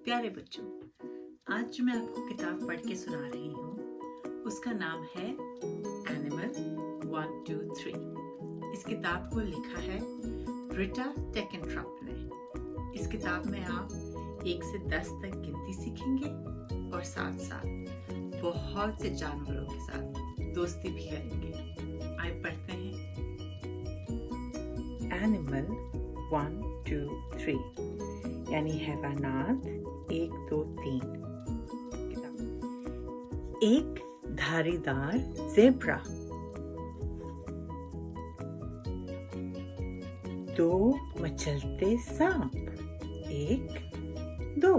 प्यारे बच्चों, आज जो मैं आपको किताब पढ़ के सुना रही हूँ उसका नाम है एनिमल 1, 2, 3। इस किताब को लिखा है बरेटा टेकएंट्राप ने। इस किताब में आप 1 से 10 तक गिनती सीखेंगे और साथ साथ बहुत से जानवरों के साथ दोस्ती भी करेंगे। आइए पढ़ते हैं। एनिमल 1, 2, 3 यानी हैवानात 1, 2, 3। एक धारीदार ज़ेब्रा, 2 मचलते सांप, 1, 2।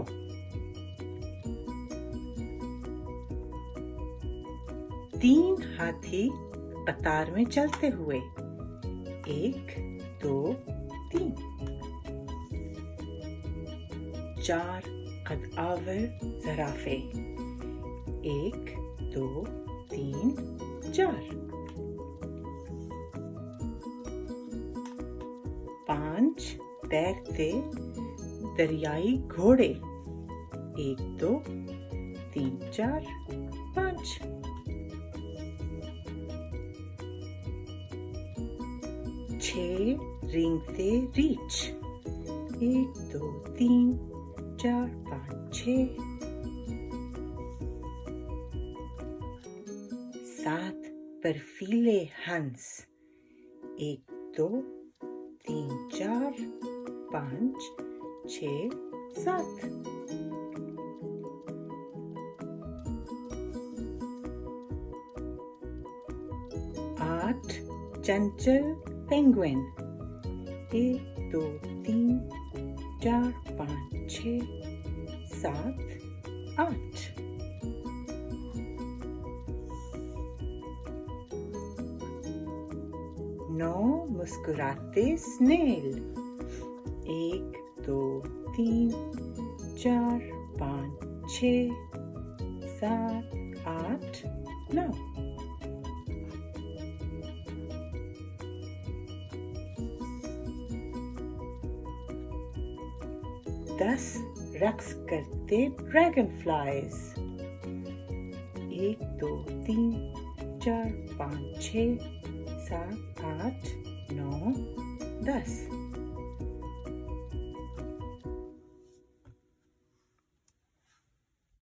3 हाथी कतार में चलते हुए, 1, 2, 3। 4 कदआवर ज़राफ़े, 1, 2, 3, 4। 5 तैरते दरियाई घोड़े, 1, 2, 3, 4, 5। 6 रेंगते रीछ, 1, 2, 3, 4, 5, 6। 7 बर्फीले हंस, 1, 2, 3, 4, 5, 6, 7। 8 चंचल पेंगुइन, 1, 2, 3, 4, 5, 6, 7, 8। 9 मुस्कुराते स्नेल, 1, 2, 3, 4, 5, 6, 7, 8, 9। 10 रक्स करते ड्रैगन फ्लाइज, 1, 2, 3, 4, 5, 6, 7, 8, 9, 10।